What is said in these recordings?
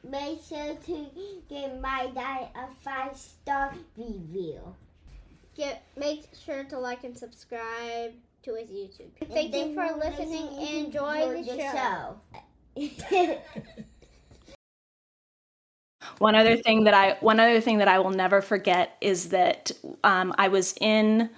make sure to give my dad a 5-star review. Make sure to like and subscribe to his YouTube. Thank you for listening and enjoy the show. One other thing that I will never forget is that I was in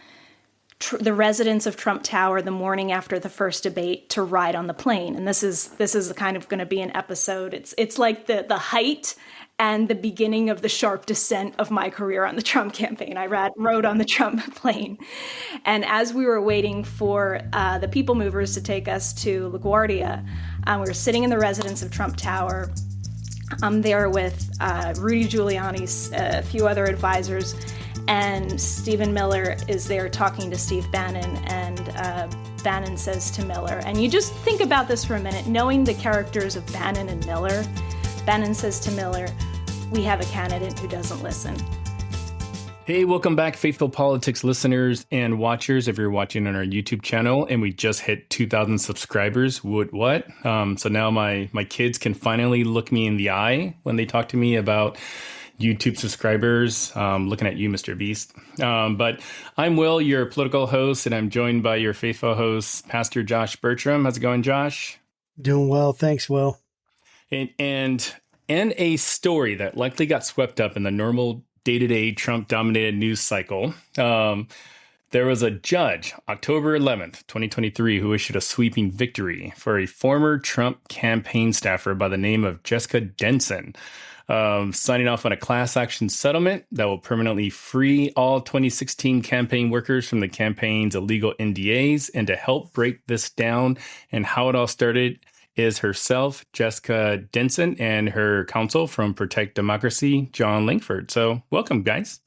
the residence of Trump Tower the morning after the first debate to ride on the plane, and this is kind of going to be an episode. It's like the height and the beginning of the sharp descent of my career on the Trump campaign. I rode on the Trump plane, and as we were waiting for the People Movers to take us to LaGuardia, we were sitting in the residence of Trump Tower. I'm there with Rudy Giuliani, a few other advisors, and Stephen Miller is there talking to Steve Bannon, and Bannon says to Miller, and you just think about this for a minute, knowing the characters of Bannon and Miller, Bannon says to Miller, "We have a candidate who doesn't listen." Hey, welcome back, Faithful Politics listeners and watchers. If you're watching on our YouTube channel, and we just hit 2,000 subscribers, what? So now my kids can finally look me in the eye when they talk to me about YouTube subscribers. Looking at you, Mr. Beast. But I'm Will, your political host, and I'm joined by your faithful host, Pastor Josh Bertram. How's it going, Josh? Doing well, thanks, Will. And a story that likely got swept up in the normal day-to-day Trump-dominated news cycle. There was a judge, October 11th, 2023, who issued a sweeping victory for a former Trump campaign staffer by the name of Jessica Denson, signing off on a class action settlement that will permanently free all 2016 campaign workers from the campaign's illegal NDAs. And to help break this down and how it all started is herself, Jessica Denson, and her counsel from Protect Democracy, John Langford. So welcome, guys.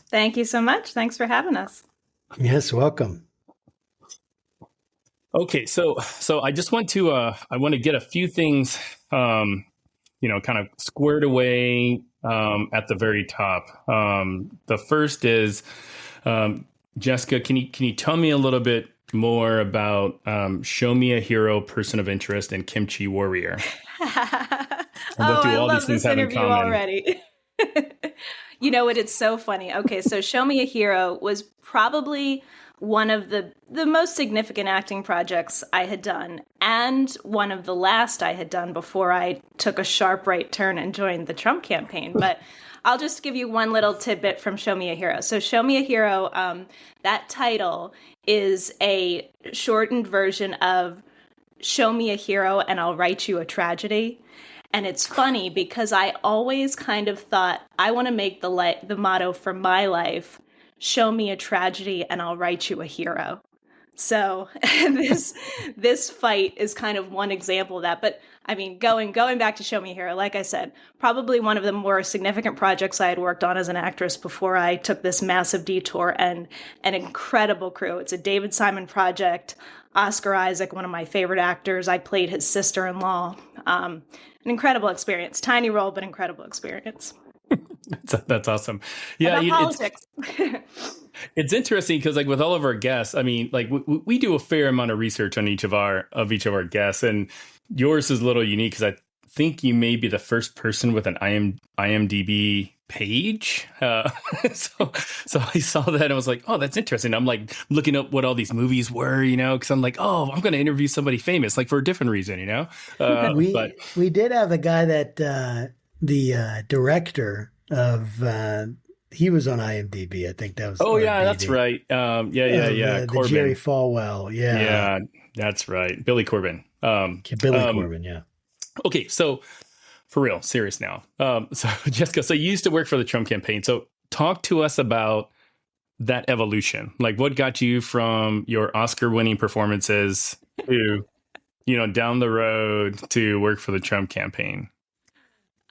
Thank you so much. Thanks for having us. Yes, welcome. Okay, so I just want to I want to get a few things kind of squared away at the very top. The first is Jessica, can you tell me a little bit more about Show Me a Hero, Person of Interest, and Kimchi Warrior? I love this interview already. You know what? It's so funny. Okay, so Show Me a Hero was probably one of the most significant acting projects I had done, and one of the last I had done before I took a sharp right turn and joined the Trump campaign. But I'll just give you one little tidbit from Show Me a Hero. So Show Me a Hero, that title is a shortened version of Show Me a Hero and I'll Write You a Tragedy. And it's funny because I always kind of thought I want to make the motto for my life, show me a tragedy and I'll write you a hero. So this fight is kind of one example of that. But I mean, going back to Show Me a Hero, like I said, probably one of the more significant projects I had worked on as an actress before I took this massive detour, and an incredible crew. It's a David Simon project. Oscar Isaac, one of my favorite actors. I played his sister-in-law. An incredible experience. Tiny role, but incredible experience. That's awesome. Yeah, politics. It's interesting because, like, with all of our guests, I mean, like we do a fair amount of research on each of our guests, and yours is a little unique because I think you may be the first person with an IMDb page. So I saw that and I was like, oh, that's interesting. I'm like looking up what all these movies were, because I'm like, oh, I'm going to interview somebody famous, like for a different reason, We did have a guy that the director of he was on IMDb. I think that was. Oh yeah, that's right. Yeah. The Jerry Falwell. Yeah, that's right. Billy Corbin. Corbin. Yeah. Okay, so for real, serious now. So Jessica, so you used to work for the Trump campaign. So talk to us about that evolution. Like, what got you from your Oscar-winning performances to, down the road to work for the Trump campaign?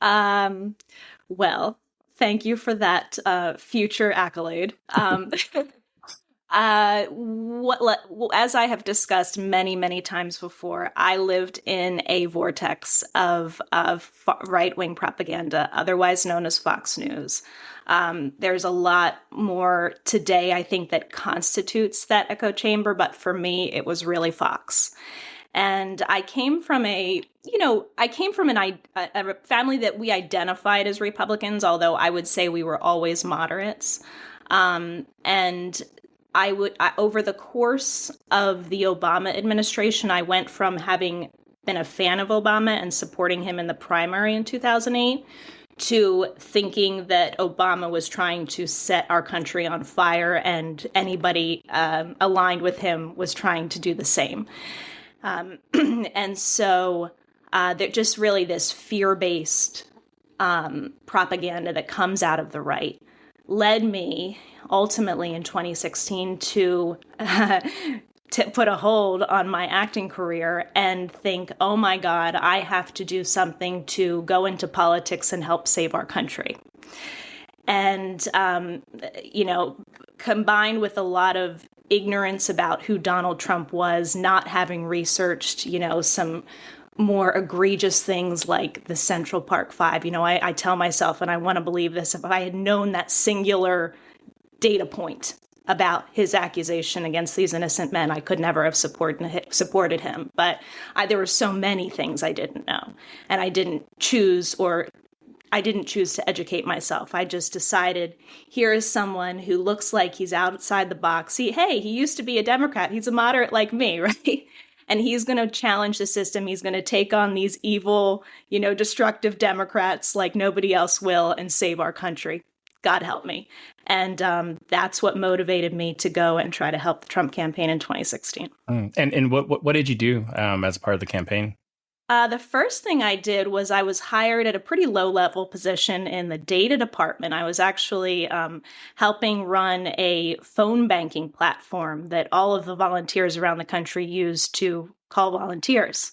Well, thank you for that future accolade. As I have discussed many, many times before, I lived in a vortex of right-wing propaganda, otherwise known as Fox News. There's a lot more today, I think, that constitutes that echo chamber, but for me, it was really Fox. And I came from a family that we identified as Republicans, although I would say we were always moderates. And over the course of the Obama administration, I went from having been a fan of Obama and supporting him in the primary in 2008 to thinking that Obama was trying to set our country on fire, and anybody aligned with him was trying to do the same. And so they're just really this fear-based propaganda that comes out of the right led me ultimately in 2016 to put a hold on my acting career and think, oh my God, I have to do something to go into politics and help save our country. And, combined with a lot of ignorance about who Donald Trump was, not having researched, some more egregious things like the Central Park Five. I tell myself, and I want to believe this, if I had known that singular data point about his accusation against these innocent men, I could never have supported him. But there were so many things I didn't know, and I didn't choose to educate myself. I just decided, here is someone who looks like he's outside the box. He used to be a Democrat. He's a moderate like me, right? And he's going to challenge the system. He's going to take on these evil, destructive Democrats like nobody else will and save our country. God help me. And that's what motivated me to go and try to help the Trump campaign in 2016. And what did you do as a part of the campaign? The first thing I did was I was hired at a pretty low-level position in the data department. I was actually helping run a phone banking platform that all of the volunteers around the country use to call volunteers.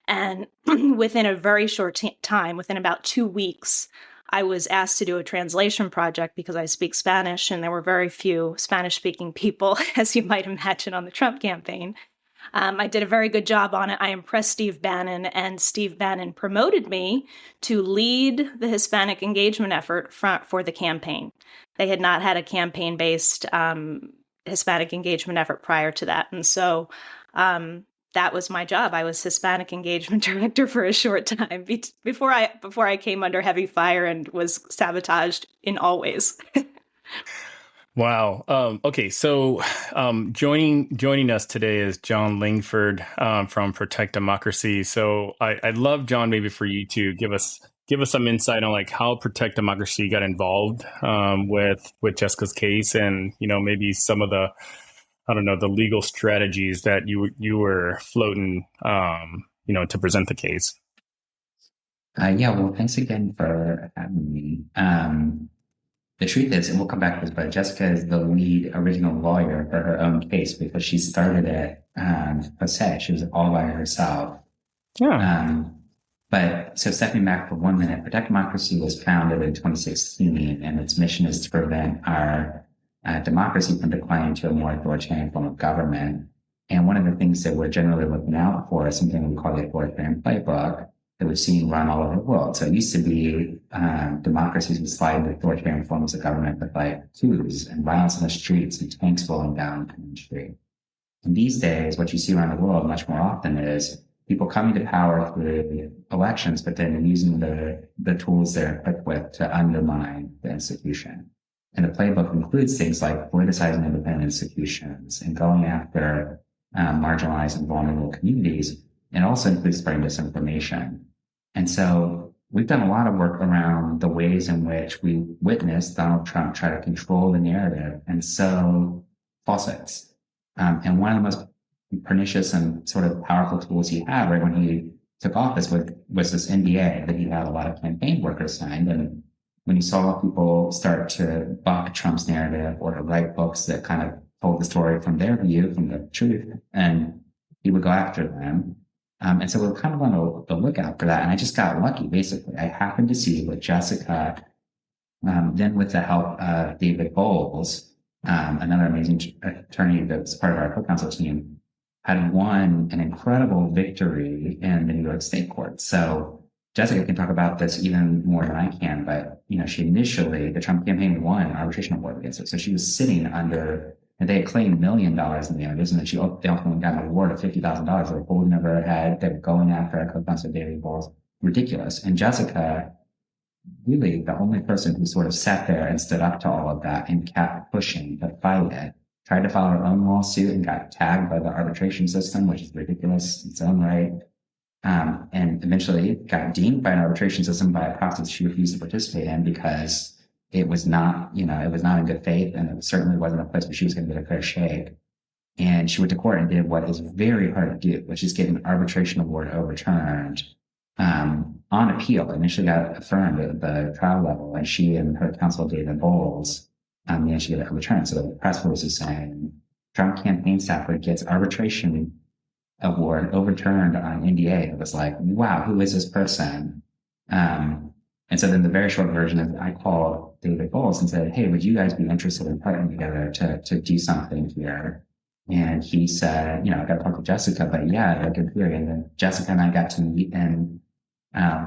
And within a very short time, within about 2 weeks, I was asked to do a translation project because I speak Spanish, and there were very few Spanish-speaking people, as you might imagine, on the Trump campaign. I did a very good job on it. I impressed Steve Bannon, and Steve Bannon promoted me to lead the Hispanic engagement effort for the campaign. They had not had a campaign-based Hispanic engagement effort prior to that. And so that was my job. I was Hispanic engagement director for a short time before I came under heavy fire and was sabotaged in all ways. Wow. Okay. So joining us today is John Langford from Protect Democracy. So I'd love, John, maybe for you to give us some insight on like how Protect Democracy got involved with Jessica's case, and maybe some of the the legal strategies that you were floating to present the case. Well, thanks again for having me. The truth is, and we'll come back to this, but Jessica is the lead original lawyer for her own case because she started it per se. She was all by herself. Yeah. But so stepping back for 1 minute, Protect Democracy was founded in 2016, and its mission is to prevent our democracy from declining to a more authoritarian form of government. And one of the things that we're generally looking out for is something we call the authoritarian playbook that we've seen run all over the world. So it used to be democracies would slide into authoritarian forms of government with like coups and violence in the streets and tanks rolling down the country. And these days, what you see around the world much more often is people coming to power through elections, but then using the tools they're equipped with to undermine the institution. And the playbook includes things like politicizing independent institutions and going after marginalized and vulnerable communities, and also includes spreading disinformation. And so we've done a lot of work around the ways in which we witnessed Donald Trump try to control the narrative and sow falsehoods. And one of the most pernicious and sort of powerful tools he had right when he took office was this NDA that he had a lot of campaign workers signed. And when you saw people start to buck Trump's narrative or to write books that kind of told the story from their view, from the truth, and he would go after them. And so we're kind of on the lookout for that. And I just got lucky, basically. I happened to see with Jessica, then with the help of David Bowles, another amazing attorney that's part of our co-counsel team, had won an incredible victory in the New York State Court. So Jessica can talk about this even more than I can, but, she initially, the Trump campaign won an arbitration award against her. So she was sitting under And they had claimed $1 million in damages, and then they ultimately got an award of $50,000. They were holding over her head. They were going after her, a bunch of daily balls. Ridiculous. And Jessica, really the only person who sort of sat there and stood up to all of that and kept pushing to fight it, tried to file her own lawsuit and got tagged by the arbitration system, which is ridiculous in its own right. And eventually got deemed by an arbitration system by a process she refused to participate in because it was not, it was not in good faith, and it certainly wasn't a place where she was going to get a fair shake. And she went to court and did what is very hard to do, which is get an arbitration award overturned on appeal. Initially got affirmed at the trial level, and she and her counsel, David Bowles, managed to get it overturned. So the press release is saying Trump campaign staffer gets arbitration award overturned on NDA. It was like, wow, who is this person? And so then the very short version is I called David Bowles and said, hey, would you guys be interested in partnering together to do something here? And he said, I got to talk to Jessica, but yeah, like in theory. And then Jessica and I got to meet in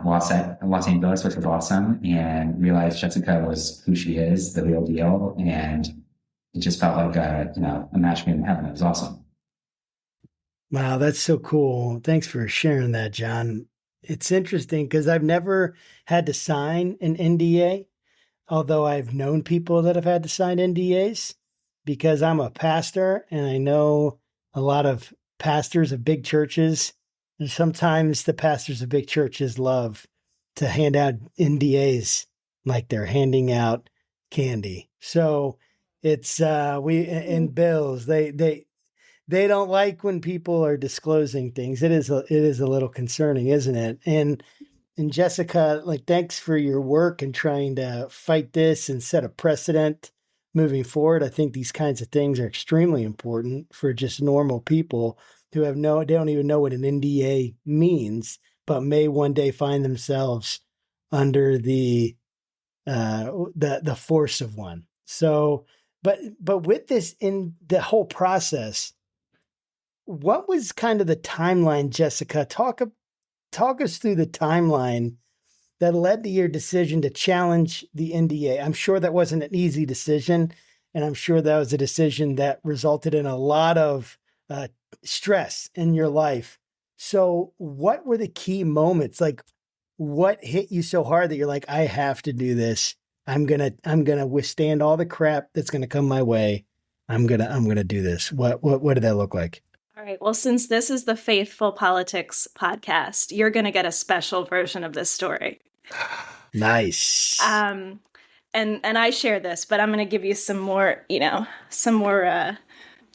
Los Angeles, which was awesome, and realized Jessica was who she is, the real deal. And it just felt like a match made in heaven. It was awesome. Wow, that's so cool. Thanks for sharing that, John. It's interesting because I've never had to sign an NDA, although I've known people that have had to sign NDAs because I'm a pastor and I know a lot of pastors of big churches. And sometimes the pastors of big churches love to hand out NDAs like they're handing out candy. So it's in bills, they don't like when people are disclosing things. It is a little concerning, isn't it? And Jessica, thanks for your work and trying to fight this and set a precedent moving forward. I think these kinds of things are extremely important for just normal people who they don't even know what an NDA means, but may one day find themselves under the force of one. So, but with this in the whole process, what was kind of the timeline, Jessica? Talk us through the timeline that led to your decision to challenge the NDA. I'm sure that wasn't an easy decision, and I'm sure that was a decision that resulted in a lot of stress in your life. So what were the key moments? Like, what hit you so hard that you're like, I have to do this. I'm gonna withstand all the crap that's gonna come my way. I'm gonna do this. What did that look like? All right. Well, since this is the Faithful Politics podcast, you're going to get a special version of this story. Nice. And I share this, but I'm going to give you some more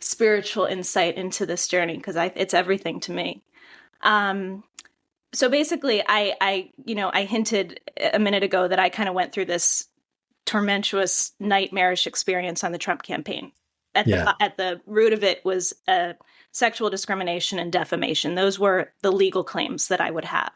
spiritual insight into this journey because it's everything to me. So basically, I hinted a minute ago that I kind of went through this tumultuous, nightmarish experience on the Trump campaign. At the root of it was sexual discrimination and defamation. Those were the legal claims that I would have.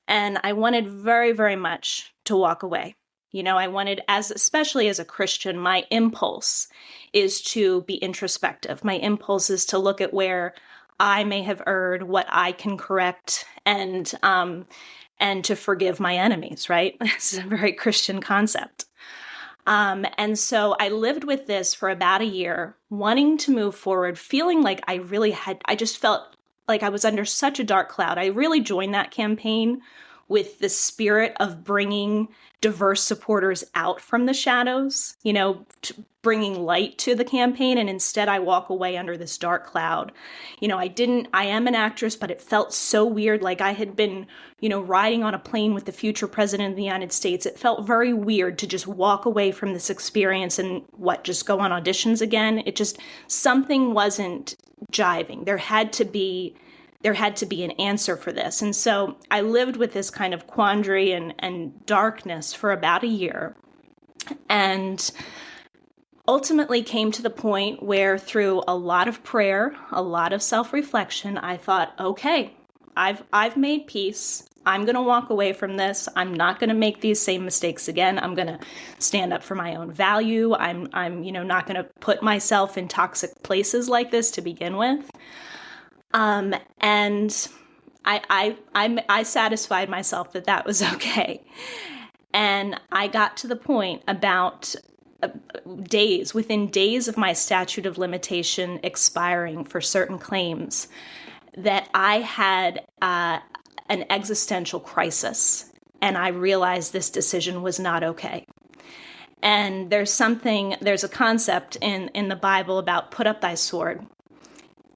And I wanted very, very much to walk away. I wanted, especially as a Christian, my impulse is to be introspective. My impulse is to look at where I may have erred, what I can correct, and to forgive my enemies, right? It's a very Christian concept. And so I lived with this for about a year, wanting to move forward, feeling like I just felt like I was under such a dark cloud. I really joined that campaign with the spirit of bringing diverse supporters out from the shadows, bringing light to the campaign. And instead I walk away under this dark cloud. I am an actress, but it felt so weird. Like I had been, riding on a plane with the future president of the United States. It felt very weird to just walk away from this experience and just go on auditions again. Something wasn't jiving. There had to be an answer for this. And so I lived with this kind of quandary and darkness for about a year. And ultimately came to the point where through a lot of prayer, a lot of self-reflection, I thought, okay, I've made peace. I'm going to walk away from this. I'm not going to make these same mistakes again. I'm going to stand up for my own value. I'm not going to put myself in toxic places like this to begin with. And I satisfied myself that was okay. And I got to the point about within days of my statute of limitation expiring for certain claims, that I had an existential crisis, and I realized this decision was not okay. And there's a concept in the Bible about put up thy sword.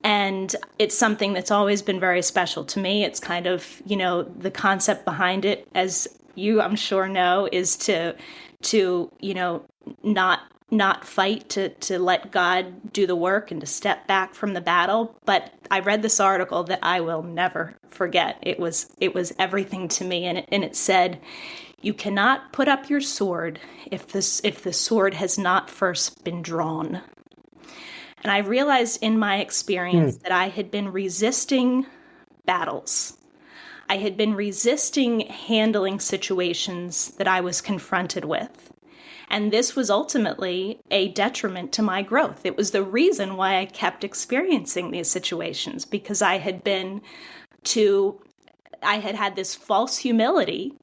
And it's something that's always been very special to me. It's kind of, the concept behind it, as you, I'm sure, know, is to not fight, to let God do the work and to step back from the battle. But I read this article that I will never forget. It was everything to me. And it said, you cannot put up your sword if the sword has not first been drawn. And I realized in my experience that I had been resisting battles. I had been resisting handling situations that I was confronted with. And this was ultimately a detriment to my growth. It was the reason why I kept experiencing these situations, because I had had this false humility,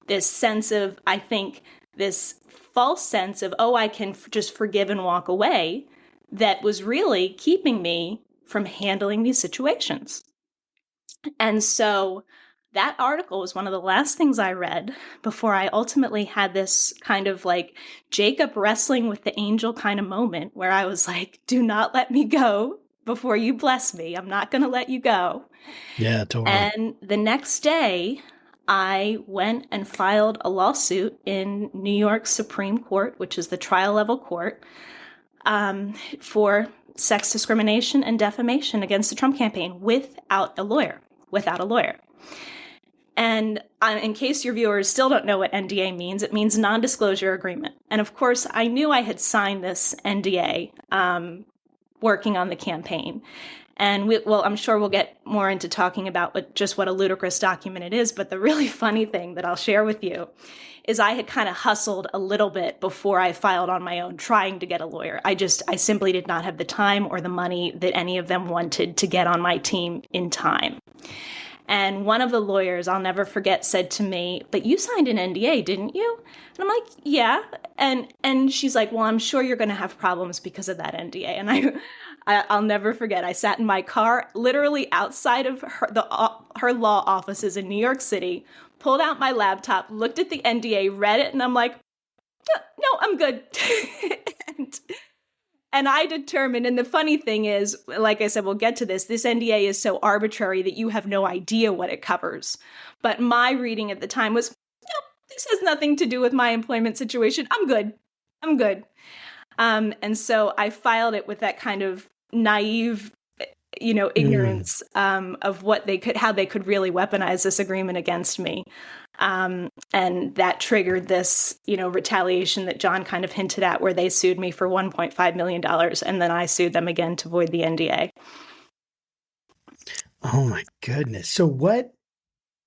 this sense of, this false sense of, I can just forgive and walk away, that was really keeping me from handling these situations. And so that article was one of the last things I read before I ultimately had this kind of like Jacob wrestling with the angel kind of moment where I was like, do not let me go before you bless me. I'm not going to let you go. Yeah, totally. And the next day, I went and filed a lawsuit in New York Supreme Court, which is the trial level court, for sex discrimination and defamation against the Trump campaign without a lawyer. And in case your viewers still don't know what NDA means, it means non-disclosure agreement. And of course, I knew I had signed this NDA working on the campaign. And I'm sure we'll get more into talking about what a ludicrous document it is. But the really funny thing that I'll share with you is I had kind of hustled a little bit before I filed on my own, trying to get a lawyer. I simply did not have the time or the money that any of them wanted to get on my team in time. And one of the lawyers, I'll never forget, said to me, but you signed an NDA, didn't you? And I'm like, yeah. And she's like, well, I'm sure you're going to have problems because of that NDA. And I'll never forget. I sat in my car, literally outside of her law offices in New York City, pulled out my laptop, looked at the NDA, read it, and I'm like, no, I'm good. And I determined, and the funny thing is, like I said, we'll get to this NDA is so arbitrary that you have no idea what it covers. But my reading at the time was, no, this has nothing to do with my employment situation. I'm good. And so I filed it with that kind of naive, ignorance of how they could really weaponize this agreement against me. And that triggered this, retaliation that John kind of hinted at, where they sued me for $1.5 million. And then I sued them again to void the NDA. Oh my goodness. So what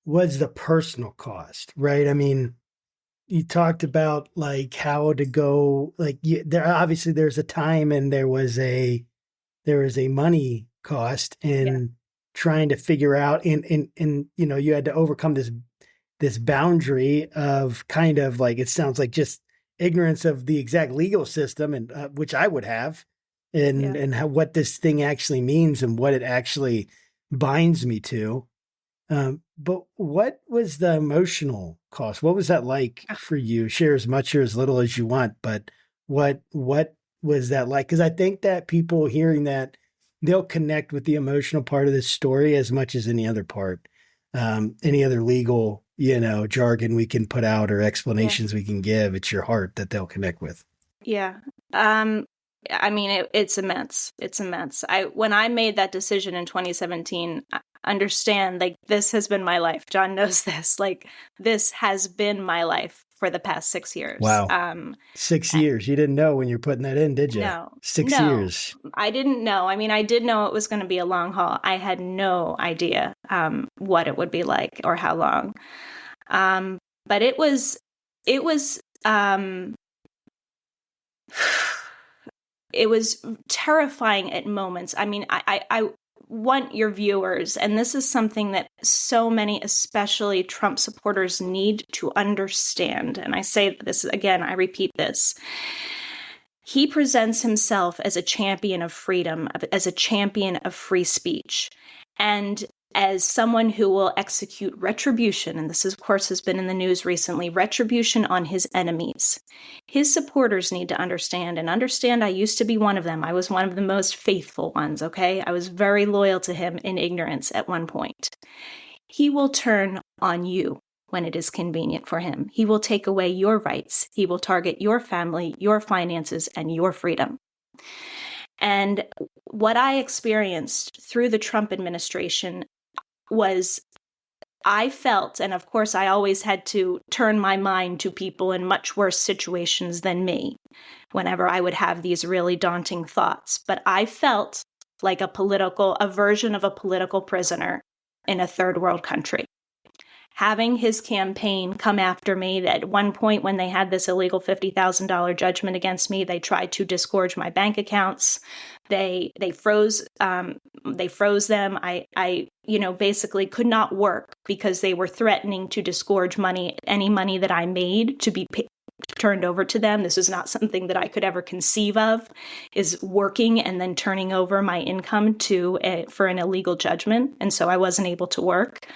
was the personal cost, right? I mean, you talked about like how to go, like obviously there's a time and there was a money cost in trying to figure out and you had to overcome this boundary of kind of like, it sounds like just ignorance of the exact legal system, and which I would have, and what this thing actually means and what it actually binds me to. But what was the emotional cost? What was that like for you? Share as much or as little as you want, but what was that like? Because I think that people hearing that, they'll connect with the emotional part of this story as much as any other part, any other legal, jargon we can put out or explanations we can give. It's your heart that they'll connect with. Yeah. I mean, it's immense. It's immense. When I made that decision in 2017, understand, like, this has been my life. John knows this. Like, this has been my life for the past 6 years. Wow. 6 years. You didn't know when you're putting that in, did you? No. 6 years. I didn't know. I mean, I did know it was going to be a long haul. I had no idea what it would be like or how long. But it was terrifying at moments. I mean, I want your viewers, and this is something that so many, especially Trump supporters, need to understand. And I say this again, I repeat this. He presents himself as a champion of freedom, as a champion of free speech, and as someone who will execute retribution, and this, of course, has been in the news recently, retribution on his enemies. His supporters need to understand I used to be one of them. I was one of the most faithful ones, okay? I was very loyal to him in ignorance at one point. He will turn on you when it is convenient for him. He will take away your rights. He will target your family, your finances, and your freedom. And what I experienced through the Trump administration was, I felt, and of course I always had to turn my mind to people in much worse situations than me whenever I would have these really daunting thoughts, but I felt like a version of a political prisoner in a third world country. Having his campaign come after me, at one point when they had this illegal $50,000 judgment against me, they tried to disgorge my bank accounts. They froze them. I basically could not work because they were threatening to disgorge any money that I made to be turned over to them. This is not something that I could ever conceive of, is working and then turning over my income for an illegal judgment. And so I wasn't able to work.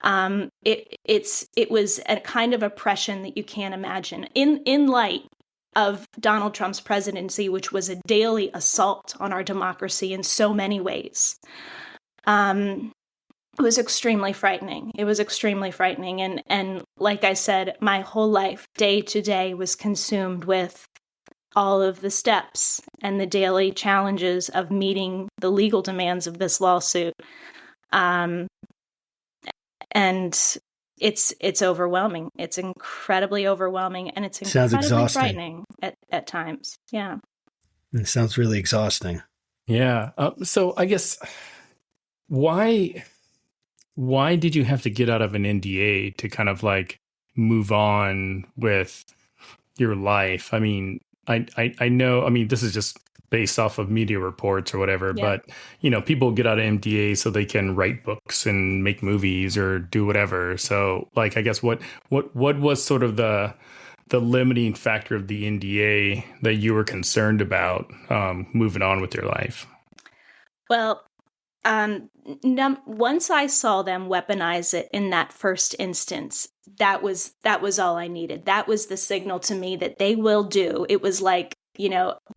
It was a kind of oppression that you can't imagine in light of Donald Trump's presidency, which was a daily assault on our democracy in so many ways. It was extremely frightening. And like I said, my whole life, day to day, was consumed with all of the steps and the daily challenges of meeting the legal demands of this lawsuit. And it's overwhelming. It's incredibly overwhelming, and it's incredibly frightening at times. Yeah. It sounds really exhausting. Yeah. So I guess why did you have to get out of an NDA to kind of like move on with your life? I mean, I know, I mean, this is just based off of media reports or whatever, but people get out of NDA so they can write books and make movies or do whatever. So like, I guess what was sort of the limiting factor of the NDA that you were concerned about moving on with your life? Well, once I saw them weaponize it in that first instance, that was all I needed. That was the signal to me that they will do. It was like,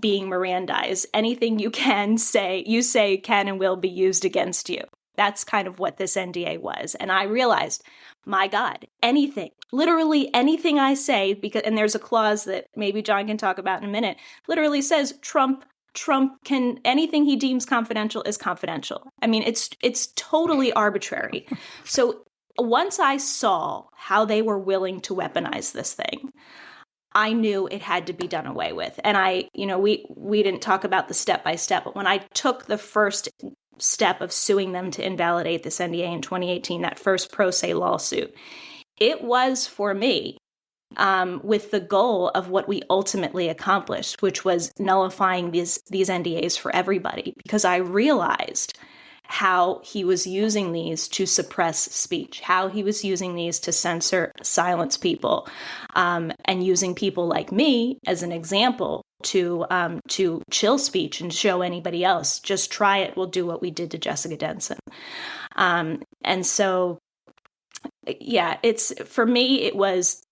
being Mirandized. Anything you say can and will be used against you. That's kind of what this NDA was. And I realized, my God, literally anything I say, and there's a clause that maybe John can talk about in a minute, literally says Trump can, anything he deems confidential is confidential. I mean, it's totally arbitrary. So once I saw how they were willing to weaponize this thing, I knew it had to be done away with. And we didn't talk about the step by step, but when I took the first step of suing them to invalidate this NDA in 2018, that first pro se lawsuit, it was for me with the goal of what we ultimately accomplished, which was nullifying these NDAs for everybody, because I realized how he was using these to suppress speech, how he was using these to silence people, and using people like me as an example to chill speech and show anybody else, just try it, we'll do what we did to Jessica Denson. And so, yeah, for me, it was,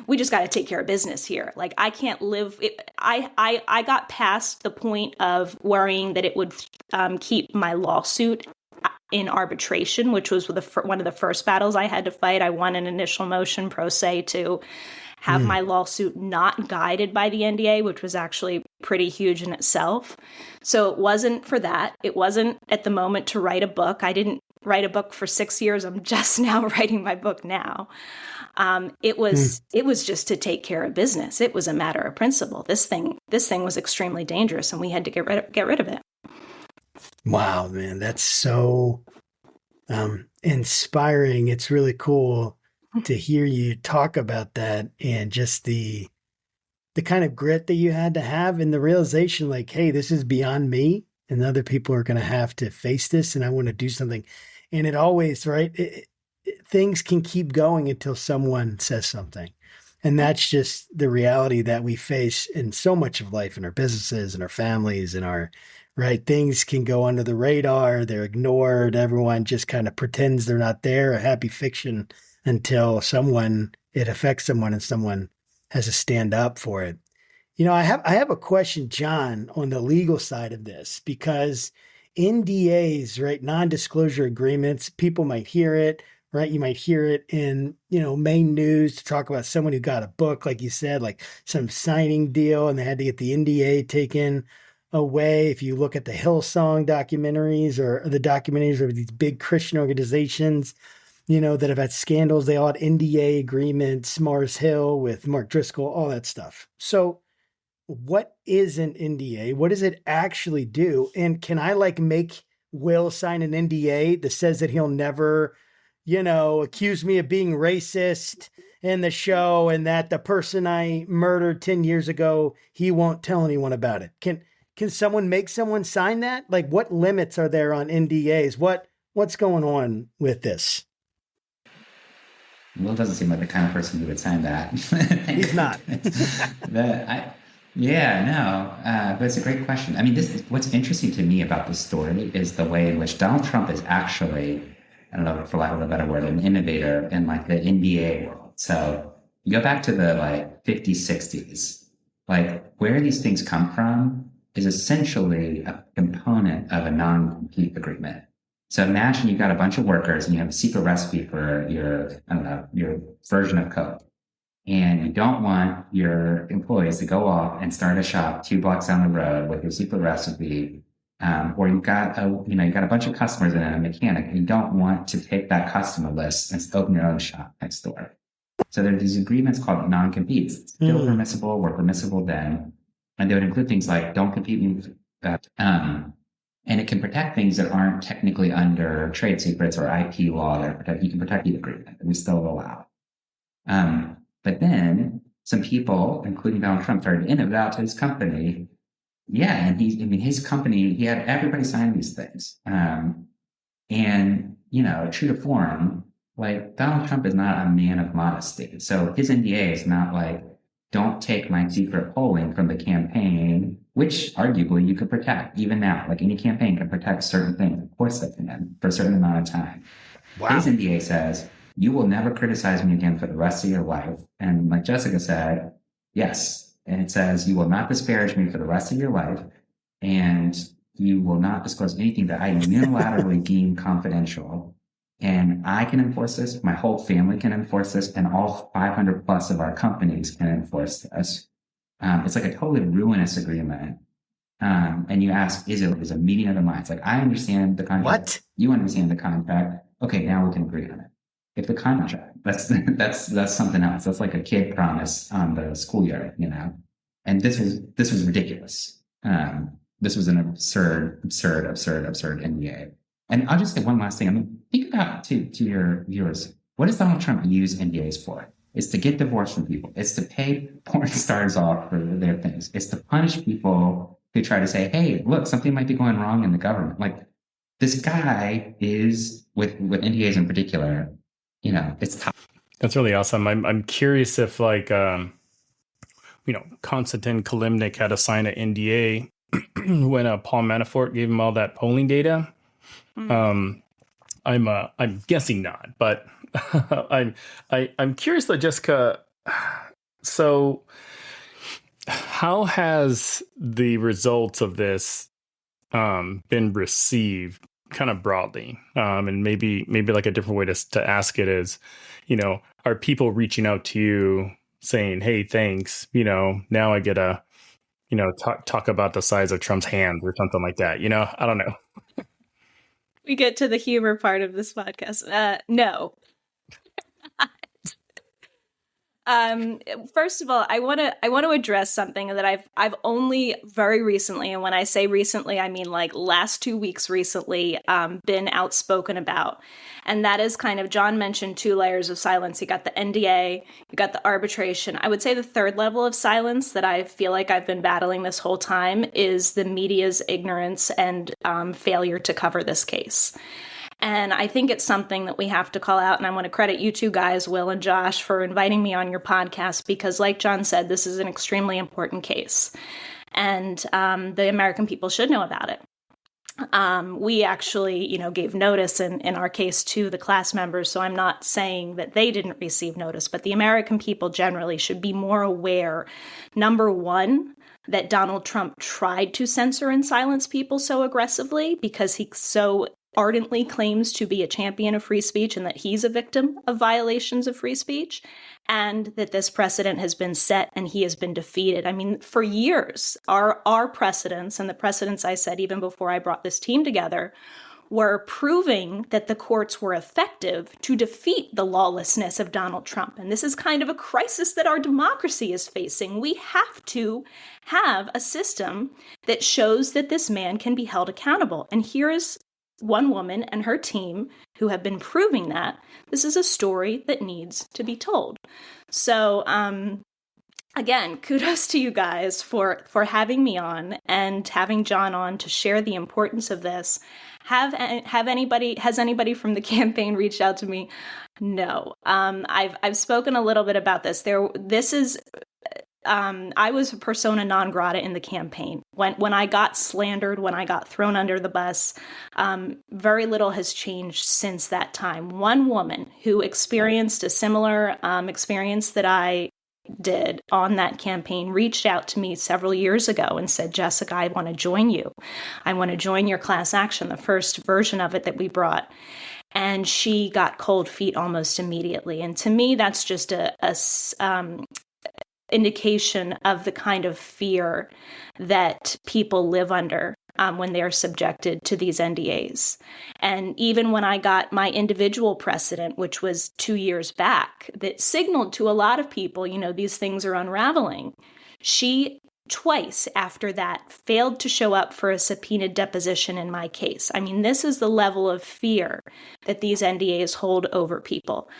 we just got to take care of business here. Like, I can't live. I got past the point of worrying that it would keep my lawsuit in arbitration, which was one of the first battles I had to fight. I won an initial motion pro se to have my lawsuit not guided by the NDA, which was actually pretty huge in itself. So it wasn't for that. It wasn't at the moment to write a book. I didn't write a book for 6 years. I'm just now writing my book now. It was just to take care of business. It was a matter of principle. This thing was extremely dangerous, and we had to get rid of it. Wow, man, that's so inspiring. It's really cool to hear you talk about that, and just the kind of grit that you had to have, and the realization like, hey, this is beyond me, and other people are going to have to face this, and I want to do something. And it always, right, things can keep going until someone says something. And that's just the reality that we face in so much of life, in our businesses and our families and our, right? Things can go under the radar. They're ignored. Everyone just kind of pretends they're not there, a happy fiction, until it affects someone and someone has to stand up for it. I have a question, John, on the legal side of this, because NDAs, right? Non-disclosure agreements, people might hear it, right? You might hear it in, main news to talk about someone who got a book, like you said, like some signing deal, and they had to get the NDA taken away. If you look at the Hillsong documentaries or the documentaries of these big Christian organizations, that have had scandals, they all had NDA agreements, Mars Hill with Mark Driscoll, all that stuff. So what is an NDA? What does it actually do? And can I make Will sign an NDA that says that he'll never, accuse me of being racist in the show, and that the person I murdered 10 years ago, he won't tell anyone about it? Can someone make someone sign that? What limits are there on NDAs? What's going on with this? Will doesn't seem like the kind of person who would sign that. He's not. But it's a great question. I mean, what's interesting to me about this story is the way in which Donald Trump is actually, I don't know, for lack of a better word, an innovator in the NDA world. So you go back to the 50s, 60s, where these things come from is essentially a component of a non-compete agreement. So imagine you've got a bunch of workers and you have a secret recipe for your version of Coke. And you don't want your employees to go off and start a shop 2 blocks down the road with your secret recipe. Or you've got a bunch of customers and a mechanic, and you don't want to take that customer list and open your own shop next door. So there are these agreements called non-competes. Still permissible, were permissible then. And they would include things like don't compete with and it can protect things that aren't technically under trade secrets or IP law. You can protect the agreement, and we still allow. But then some people, including Donald Trump, started to innovate out to his company. Yeah, and his company, he had everybody sign these things. True to form, Donald Trump is not a man of modesty. So his NDA is not don't take my secret polling from the campaign, which arguably you could protect even now. Any campaign can protect certain things. Of course they can, for a certain amount of time. Wow. His NDA says, you will never criticize me again for the rest of your life. And like Jessica said, yes. And it says, you will not disparage me for the rest of your life. And you will not disclose anything that I unilaterally deem confidential. And I can enforce this. My whole family can enforce this. And all 500 plus of our companies can enforce this. It's a totally ruinous agreement. And you ask, is it a meeting of the minds? I understand the contract. What? You understand the contract. Okay, now we can agree on it. If the contract, that's something else. That's like a kid promise on the schoolyard, And this was ridiculous. This was an absurd NDA. And I'll just say one last thing. Think about to your viewers, what does Donald Trump use NDAs for? It's to get divorced from people. It's to pay porn stars off for their things. It's to punish people who try to say, hey, look, something might be going wrong in the government. This guy is, with NDAs in particular, it's tough. That's really awesome. I'm curious if Konstantin Kalimnik had to sign an NDA when Paul Manafort gave him all that polling data. I'm guessing not, but I'm curious though, Jessica. So how has the results of this been received kind of broadly? And maybe a different way to ask it is, are people reaching out to you saying, hey, thanks, now I get a, talk about the size of Trump's hand or something like that. I don't know. We get to the humor part of this podcast. No. First of all, I want to address something that I've only very recently, and when I say recently, I mean last 2 weeks recently, been outspoken about. And that is kind of, John mentioned 2 layers of silence. You got the NDA, you got the arbitration. I would say the third level of silence that I feel like I've been battling this whole time is the media's ignorance and failure to cover this case. And I think it's something that we have to call out. And I want to credit you two guys, Will and Josh, for inviting me on your podcast, because like John said, this is an extremely important case. And the American people should know about it. We actually, gave notice in our case to the class members. So I'm not saying that they didn't receive notice, but the American people generally should be more aware, number one, that Donald Trump tried to censor and silence people so aggressively because he so ardently claims to be a champion of free speech and that he's a victim of violations of free speech, and that this precedent has been set and he has been defeated. I mean, for years, our precedents, and the precedents I said even before I brought this team together, were proving that the courts were effective to defeat the lawlessness of Donald Trump. And this is kind of a crisis that our democracy is facing. We have to have a system that shows that this man can be held accountable. And here is one woman and her team who have been proving that. This is a story that needs to be told. So, again, kudos to you guys for having me on and having John on to share the importance of this. Has anybody from the campaign reached out to me? No. I've spoken a little bit about this. I was a persona non grata in the campaign. When I got slandered, when I got thrown under the bus, very little has changed since that time. One woman who experienced a similar experience that I did on that campaign reached out to me several years ago and said, Jessica, I want to join you. I want to join your class action, the first version of it that we brought. And she got cold feet almost immediately. And to me, that's just a indication of the kind of fear that people live under when they're subjected to these NDAs. And even when I got my individual precedent, which was 2 years back, that signaled to a lot of people, these things are unraveling. She twice after that failed to show up for a subpoenaed deposition in my case. I mean, this is the level of fear that these NDAs hold over people.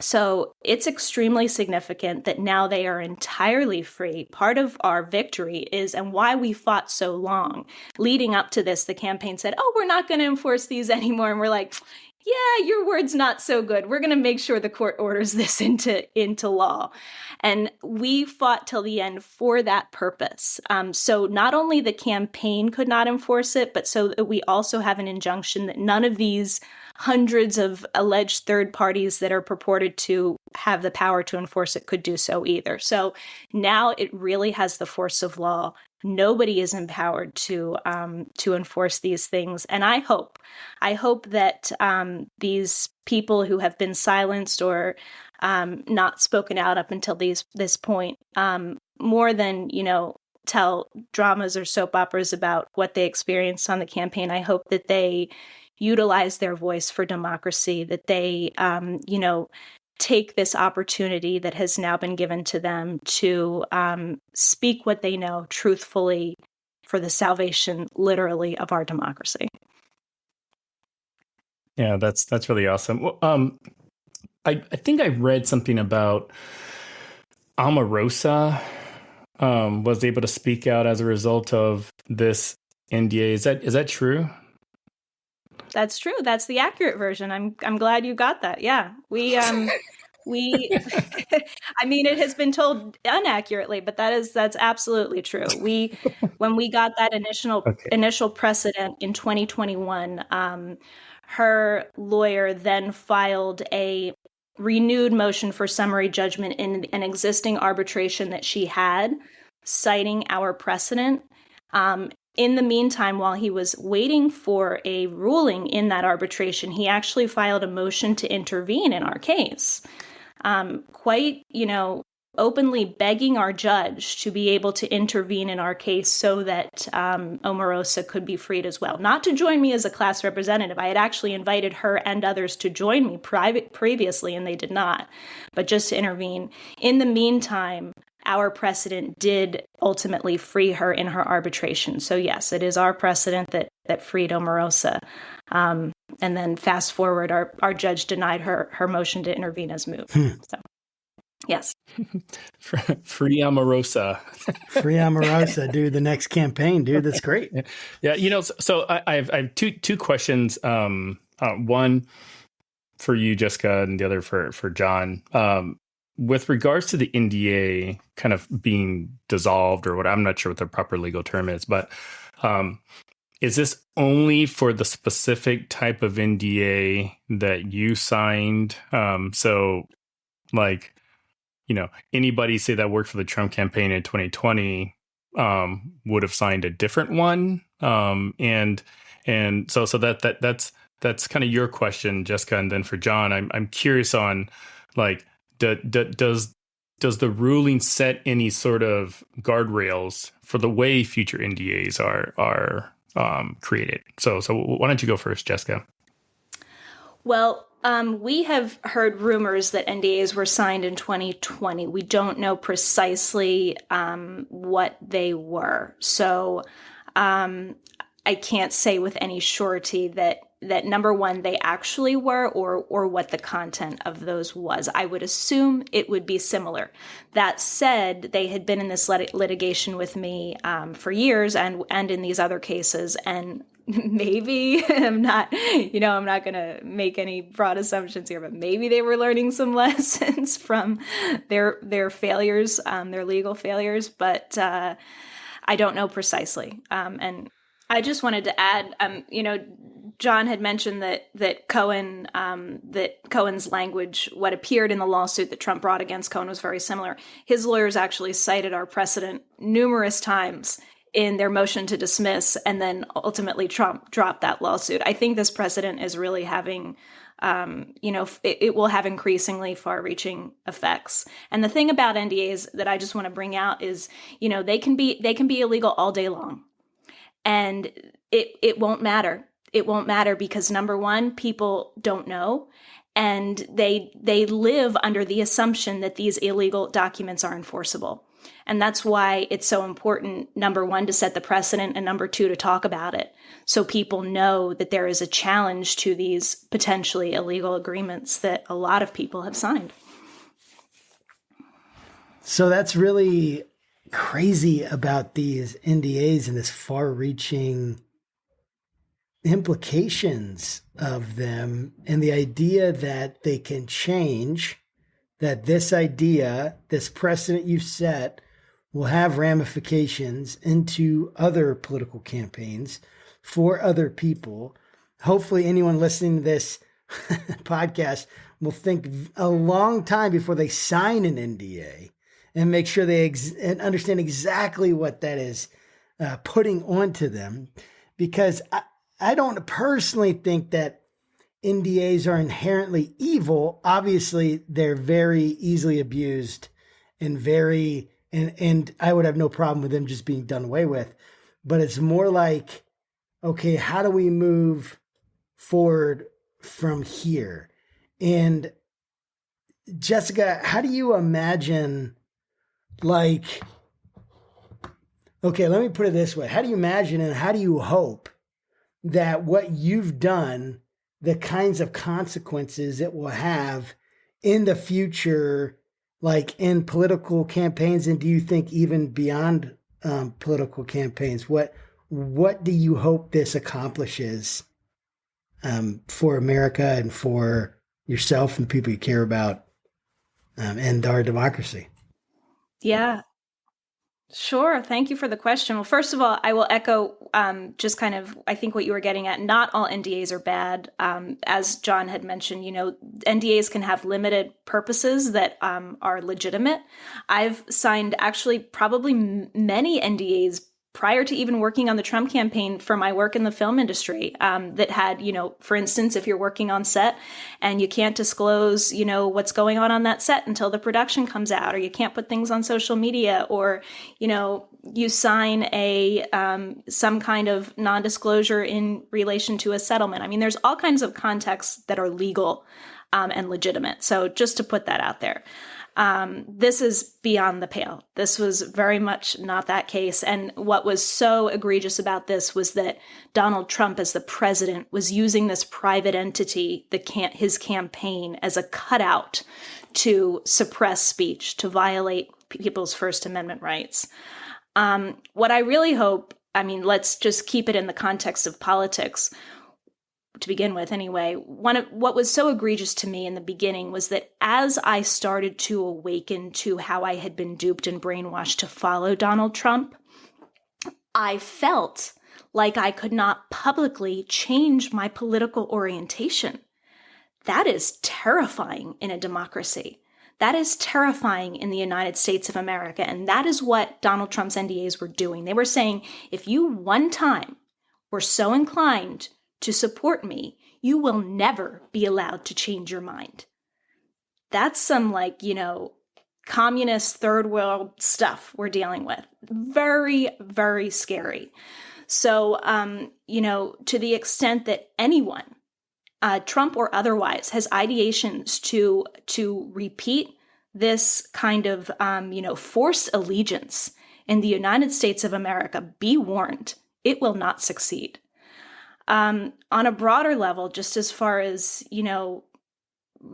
So it's extremely significant that now they are entirely free. Part of our victory is, and why we fought so long leading up to this, the campaign said, we're not going to enforce these anymore. And we're like, yeah, your word's not so good. We're going to make sure the court orders this into law. And we fought till the end for that purpose. So not only the campaign could not enforce it, but so that we also have an injunction that none of these hundreds of alleged third parties that are purported to have the power to enforce it could do so either. So now it really has the force of law. Nobody is empowered to enforce these things. And I hope that these people who have been silenced or not spoken out up until this point, more than, tell dramas or soap operas about what they experienced on the campaign, I hope that they utilize their voice for democracy, that they, take this opportunity that has now been given to them to speak what they know truthfully for the salvation, literally, of our democracy. Yeah, that's really awesome. Well, I think I read something about Omarosa was able to speak out as a result of this NDA. Is that true? That's true. That's the accurate version. I'm glad you got that. Yeah, we I mean, it has been told inaccurately, but that's absolutely true. When we got that initial precedent in 2021, her lawyer then filed a renewed motion for summary judgment in an existing arbitration that she had, citing our precedent. In the meantime, while he was waiting for a ruling in that arbitration, he actually filed a motion to intervene in our case, quite, openly begging our judge to be able to intervene in our case so that Omarosa could be freed as well. Not to join me as a class representative. I had actually invited her and others to join me previously, and they did not, but just to intervene. In the meantime, our precedent did ultimately free her in her arbitration. So yes, it is our precedent that freed Omarosa. And then fast forward, our judge denied her motion to intervene as moot. So. Yes. Free Omarosa. Free Omarosa, dude. The next campaign, dude. That's great. Yeah, so I have two questions. One for you, Jessica, and the other for John. With regards to the NDA kind of being dissolved or what, I'm not sure what the proper legal term is, but is this only for the specific type of NDA that you signed? So like, anybody say that worked for the Trump campaign in 2020 would have signed a different one. And so that's kind of your question, Jessica. And then for John, I'm curious on like, does the ruling set any sort of guardrails for the way future NDAs are created? So why don't you go first, Jessica? Well, we have heard rumors that NDAs were signed in 2020. We don't know precisely what they were. So I can't say with any surety that number one, they actually were or what the content of those was. I would assume it would be similar. That said, they had been in this litigation with me for years and in these other cases. And maybe I'm not going to make any broad assumptions here, but maybe they were learning some lessons from their failures, their legal failures. But I don't know precisely. And I just wanted to add, John had mentioned that Cohen's language, what appeared in the lawsuit that Trump brought against Cohen, was very similar. His lawyers actually cited our precedent numerous times in their motion to dismiss, and then ultimately Trump dropped that lawsuit. I think this precedent is really having, it will have increasingly far-reaching effects. And the thing about NDAs that I just want to bring out is, they can be illegal all day long, and it won't matter. It won't matter because number one, people don't know, and they live under the assumption that these illegal documents are enforceable. And that's why it's so important, number one, to set the precedent, and number two, to talk about it so people know that there is a challenge to these potentially illegal agreements that a lot of people have signed. So that's really crazy about these NDAs and this far-reaching implications of them, and the idea that they can change, that this idea, this precedent you've set, will have ramifications into other political campaigns for other people. Hopefully anyone listening to this podcast will think a long time before they sign an NDA and make sure they and understand exactly what that is putting onto them. Because I don't personally think that NDAs are inherently evil. Obviously, they're very easily abused and and I would have no problem with them just being done away with. But it's more like, okay, how do we move forward from here? And Jessica, how do you imagine, okay, let me put it this way. How do you imagine and how do you hope that what you've done, the kinds of consequences it will have in the future, like in political campaigns, and do you think even beyond political campaigns, what do you hope this accomplishes for America and for yourself and people you care about and our democracy? Yeah. Sure. Thank you for the question. Well, first of all, I will echo just kind of, I think what you were getting at. Not all NDAs are bad. As John had mentioned, NDAs can have limited purposes that are legitimate. I've signed actually probably many NDAs prior to even working on the Trump campaign for my work in the film industry that had, for instance, if you're working on set and you can't disclose, what's going on that set until the production comes out, or you can't put things on social media, or, you sign some kind of non-disclosure in relation to a settlement. I mean, there's all kinds of contexts that are legal and legitimate. So just to put that out there. This is beyond the pale. This was very much not that case. And what was so egregious about this was that Donald Trump, as the president, was using this private entity, his campaign, as a cutout to suppress speech, to violate people's First Amendment rights. What I really hope, let's just keep it in the context of politics to begin with anyway. What was so egregious to me in the beginning was that as I started to awaken to how I had been duped and brainwashed to follow Donald Trump, I felt like I could not publicly change my political orientation. That is terrifying in a democracy. That is terrifying in the United States of America. And that is what Donald Trump's NDAs were doing. They were saying, if you one time were so inclined to support me, you will never be allowed to change your mind. That's some communist third world stuff we're dealing with. Very, very scary. So, to the extent that anyone, Trump or otherwise, has ideations to repeat this kind of, forced allegiance in the United States of America, be warned, it will not succeed. On a broader level, just as far as,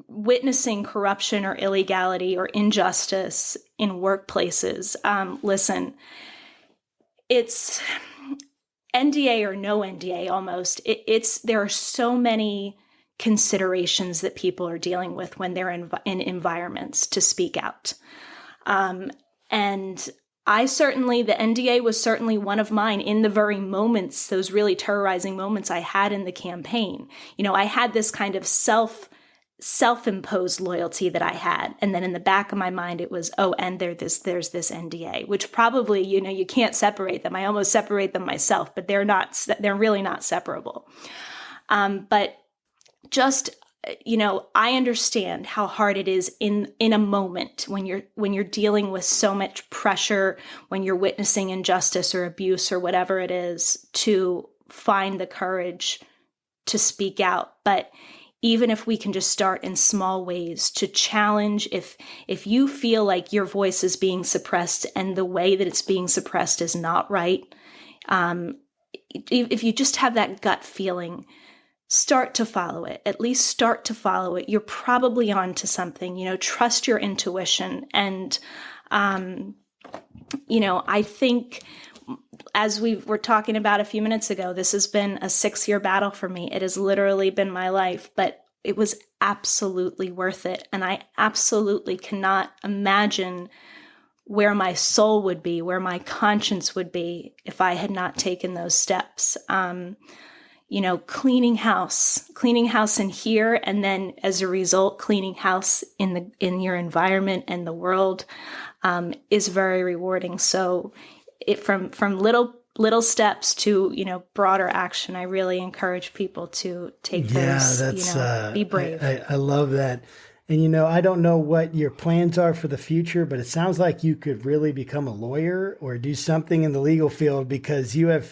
witnessing corruption or illegality or injustice in workplaces, listen, it's NDA or no NDA almost. There are so many considerations that people are dealing with when they're in environments to speak out. And the NDA was certainly one of mine in the very moments, those really terrorizing moments I had in the campaign. I had this kind of self-imposed loyalty that I had. And then in the back of my mind, it was, and there's this NDA, which probably, you can't separate them. I almost separate them myself, but they're really not separable. But just, I understand how hard it is in a moment when you're dealing with so much pressure, when you're witnessing injustice or abuse or whatever it is, to find the courage to speak out. But even if we can just start in small ways to challenge, if you feel like your voice is being suppressed and the way that it's being suppressed is not right, if you just have that gut feeling, start to follow it. At least start to follow it. You're probably onto something. Trust your intuition. And, I think, as we were talking about a few minutes ago, this has been a 6-year battle for me. It has literally been my life, but it was absolutely worth it. And I absolutely cannot imagine where my soul would be, where my conscience would be if I had not taken those steps. Cleaning house in here, and then as a result, cleaning house in your environment and the world is very rewarding. So from little steps to broader action, I really encourage people to take those. Be brave. I love that. And I don't know what your plans are for the future, but it sounds like you could really become a lawyer or do something in the legal field, because you have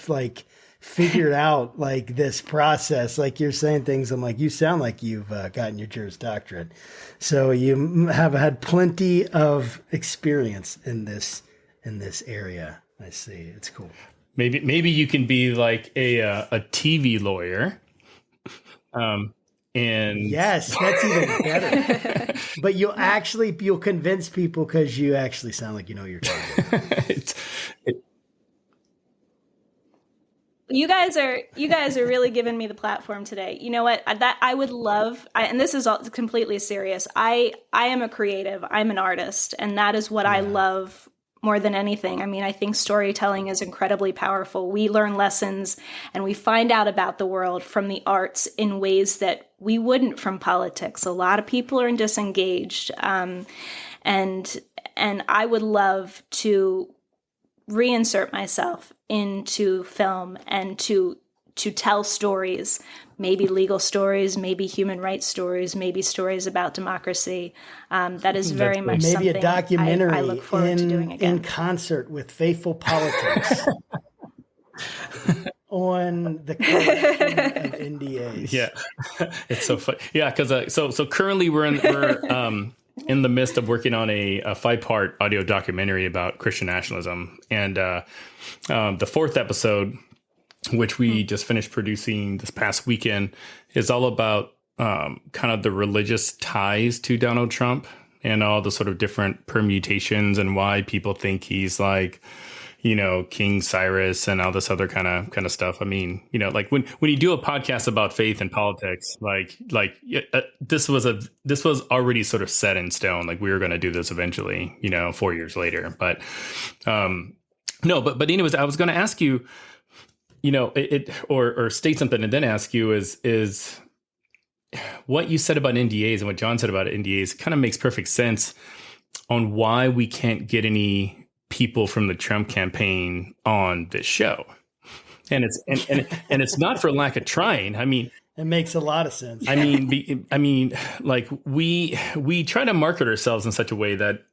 figured out this process. You're saying things, I'm like, you sound like you've gotten your Juris Doctorate. So you have had plenty of experience in this area. I see. It's cool. Maybe you can be like a TV lawyer. And yes, that's even better. But you'll convince people because you actually sound like you know what you're talking about. You guys are really giving me the platform today. You know what? That I would love, and this is all completely serious. I am a creative. I'm an artist, and that is what I love more than anything. I think storytelling is incredibly powerful. We learn lessons and we find out about the world from the arts in ways that we wouldn't from politics. A lot of people are disengaged, and I would love to reinsert myself into film and to tell stories, maybe legal stories, maybe human rights stories, maybe stories about democracy. That is very much maybe something a documentary I look forward to doing again. in concert with faithful politics. on the collection of NDAs. Yeah, it's so fun. Yeah, because so currently we're in the midst of working on a 5-part audio documentary about Christian nationalism, and the 4th episode, which we just finished producing this past weekend, is all about kind of the religious ties to Donald Trump and all the sort of different permutations and why people think he's like, King Cyrus and all this other kind of stuff. I mean, like when you do a podcast about faith and politics, this was already sort of set in stone. Like we were going to do this eventually, 4 years later. But but anyways, I was going to ask you, or state something and then ask you is what you said about NDAs and what John said about NDAs kind of makes perfect sense on why we can't get any people from the Trump campaign on this show. And it's not for lack of trying. I mean, it makes a lot of sense. I mean, like we try to market ourselves in such a way that,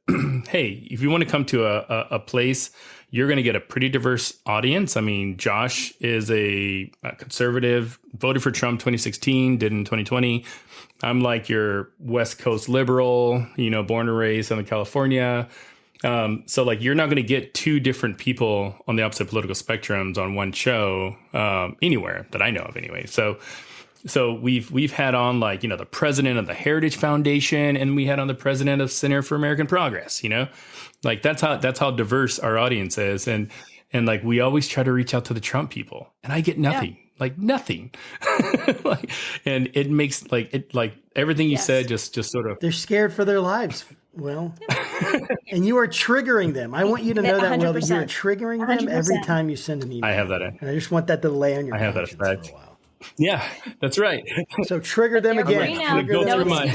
hey, if you want to come to a place, you're going to get a pretty diverse audience. I mean, Josh is a conservative, voted for Trump 2016, did in 2020. I'm like your West Coast liberal, born and raised in California. So like you're not going to get 2 different people on the opposite political spectrums on one show anywhere that I know of anyway. So we've had on like, the president of the Heritage Foundation, and we had on the president of Center for American Progress, like that's how diverse our audience is. And like, we always try to reach out to the Trump people, and I get nothing, like nothing. And it makes like everything you said, just sort of, they're scared for their lives. Well, and you are triggering them. I want you to know that, Will, that you are triggering them 100%. Every time you send an email. I have that. And I just want that to lay on your I have that effect. Yeah, that's right. So trigger them again. I'm going to go through my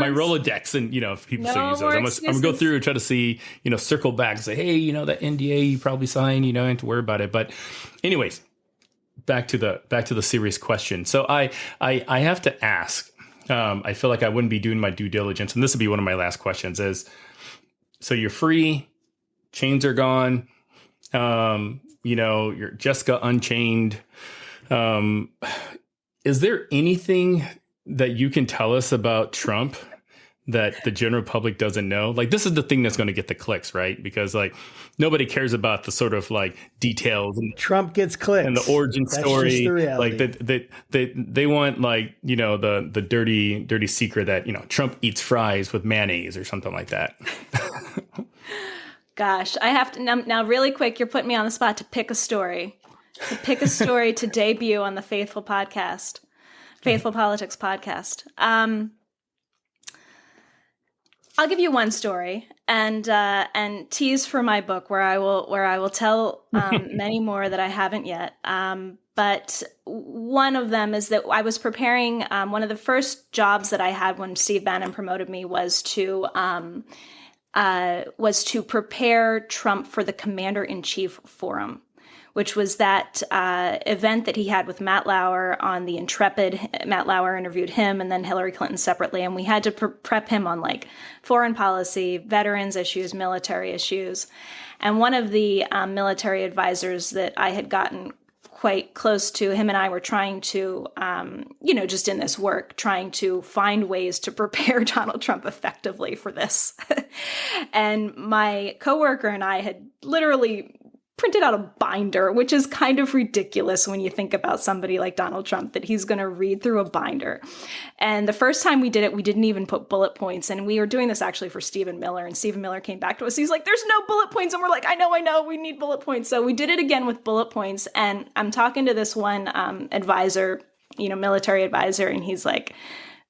Rolodex, and if people still use those, I'm going to go through and try to see, circle back and say, hey, that NDA you probably signed, you don't have to worry about it. But anyways, back to the serious question. So I have to ask. I feel like I wouldn't be doing my due diligence, and this would be one of my last questions. Is so you're free, chains are gone, you're Jessica Unchained. Is there anything that you can tell us about Trump that the general public doesn't know? Like, this is the thing that's going to get the clicks, right? Because like nobody cares about the sort of like details. And Trump gets clicks and the origin story. Just the reality. Like they want like, the dirty secret that, Trump eats fries with mayonnaise or something like that. Gosh, I have to now really quick. You're putting me on the spot to pick a story. To debut on the Faithful Politics podcast. I'll give you one story and tease for my book where I will tell many more that I haven't yet. But one of them is that I was preparing. One of the first jobs that I had when Steve Bannon promoted me was to prepare Trump for the Commander-in-Chief Forum, which was that event that he had with Matt Lauer on the Intrepid. Matt Lauer interviewed him and then Hillary Clinton separately. And we had to prep him on like foreign policy, veterans issues, military issues. And one of the military advisors that I had gotten quite close to, him and I were trying to, just in this work, trying to find ways to prepare Donald Trump effectively for this. And my coworker and I had literally printed out a binder, which is kind of ridiculous when you think about somebody like Donald Trump, that he's going to read through a binder. And the first time we did it, we didn't even put bullet points. And we were doing this actually for Stephen Miller. And Stephen Miller came back to us. He's like, there's no bullet points. And we're like, I know, we need bullet points. So we did it again with bullet points. And I'm talking to this one advisor, military advisor. And he's like,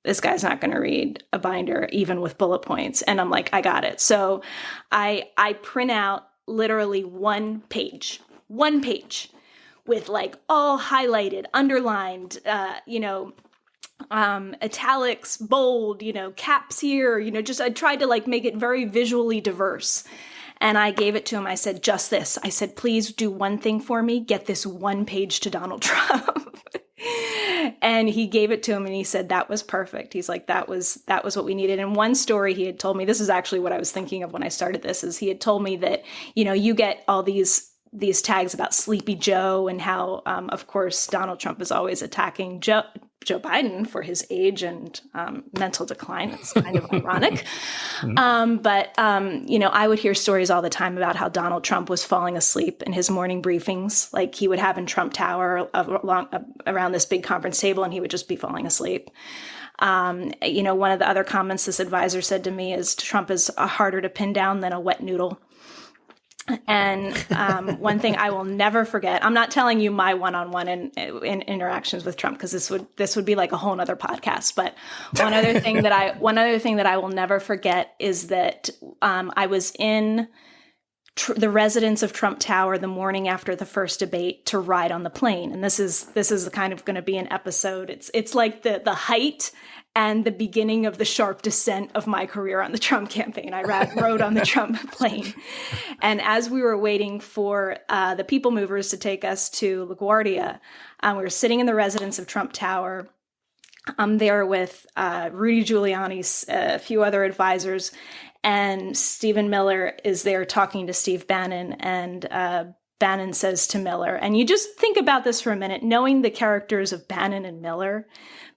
this guy's not going to read a binder even with bullet points. And I'm like, I got it. So I print out literally one page with like all highlighted, underlined, italics, bold, caps here, I tried to like make it very visually diverse. And I gave it to him. I said, just this. I said, please do one thing for me. Get this one page to Donald Trump. And he gave it to him and he said, that was perfect. He's like, that was what we needed. And one story he had told me, this is actually what I was thinking of when I started this, is he had told me that, you get all these these tags about Sleepy Joe and how, of course, Donald Trump is always attacking Joe Biden for his age and mental decline. It's kind of ironic. But I would hear stories all the time about how Donald Trump was falling asleep in his morning briefings. Like he would have in Trump Tower around this big conference table, and he would just be falling asleep. One of the other comments this advisor said to me is Trump is harder to pin down than a wet noodle. And one thing I will never forget, I'm not telling you my one-on-one in interactions with Trump, because this would be like a whole nother podcast. But one other thing that I will never forget is that I was in the residence of Trump Tower the morning after the first debate to ride on the plane. And this is kind of going to be an episode. It's like the height and the beginning of the sharp descent of my career on the Trump campaign. I rode on the Trump plane. And as we were waiting for the people movers to take us to LaGuardia, we were sitting in the residence of Trump Tower. I'm there with Rudy Giuliani, a few other advisors, and Stephen Miller is there talking to Steve Bannon. And Bannon says to Miller, and you just think about this for a minute, knowing the characters of Bannon and Miller,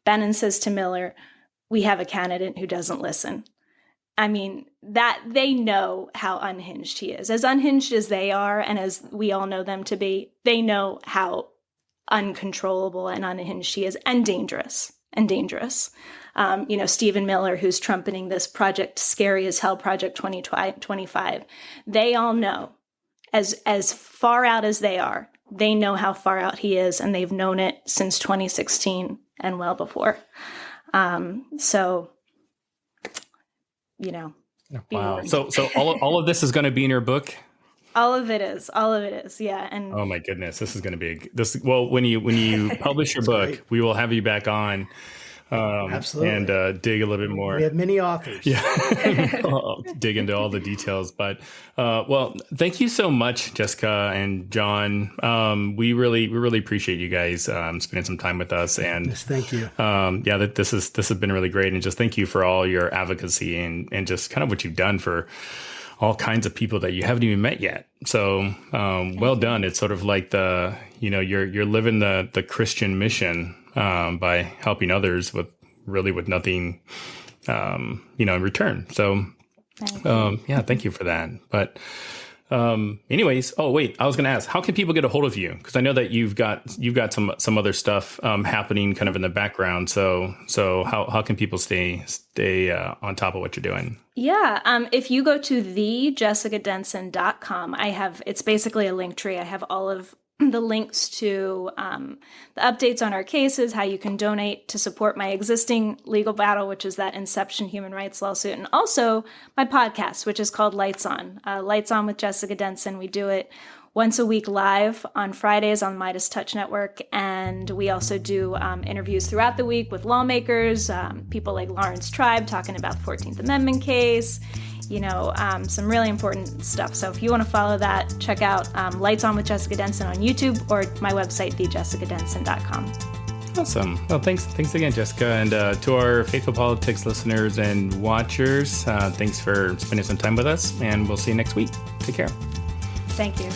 Bannon says to Miller, "We have a candidate who doesn't listen." I mean, that they know how unhinged he is. As unhinged as they are, and as we all know them to be, they know how uncontrollable and unhinged he is, and dangerous. Stephen Miller, who's trumpeting this project, Scary as Hell, Project 2025, they all know, as far out as they are, they know how far out he is, and they've known it since 2016 and well before. Wow. So all of this is going to be in your book? All of it is. Yeah. And oh my goodness, this is going to be well, when you publish your book, we will have you back on. Absolutely. And dig a little bit more. We have many authors. Yeah. I'll dig into all the details. But well, thank you so much, Jessica and John. We really appreciate you guys spending some time with us. And yes, thank you. This has been really great. And just thank you for all your advocacy and just kind of what you've done for all kinds of people that you haven't even met yet. So well done. It's sort of like you're living the Christian mission by helping others with nothing, in return. So, thank you for that. But, anyways, oh wait, I was going to ask, how can people get a hold of you? Because I know that you've got some other stuff happening kind of in the background. So how can people stay on top of what you're doing? Yeah. If you go to thejessicadenson.com, it's basically a link tree. I have all of the links to the updates on our cases, how you can donate to support my existing legal battle, which is that Inception human rights lawsuit, and also my podcast, which is called Lights On. Lights On with Jessica Denson. We do it once a week live on Fridays on Midas Touch Network, and we also do interviews throughout the week with lawmakers, people like Lawrence Tribe talking about the 14th Amendment case, some really important stuff. So if you want to follow that, check out Lights On with Jessica Denson on YouTube or my website, thejessicadenson.com. Awesome. Well, thanks again, Jessica. And to our Faithful Politics listeners and watchers, thanks for spending some time with us, and we'll see you next week. Take care. Thank you.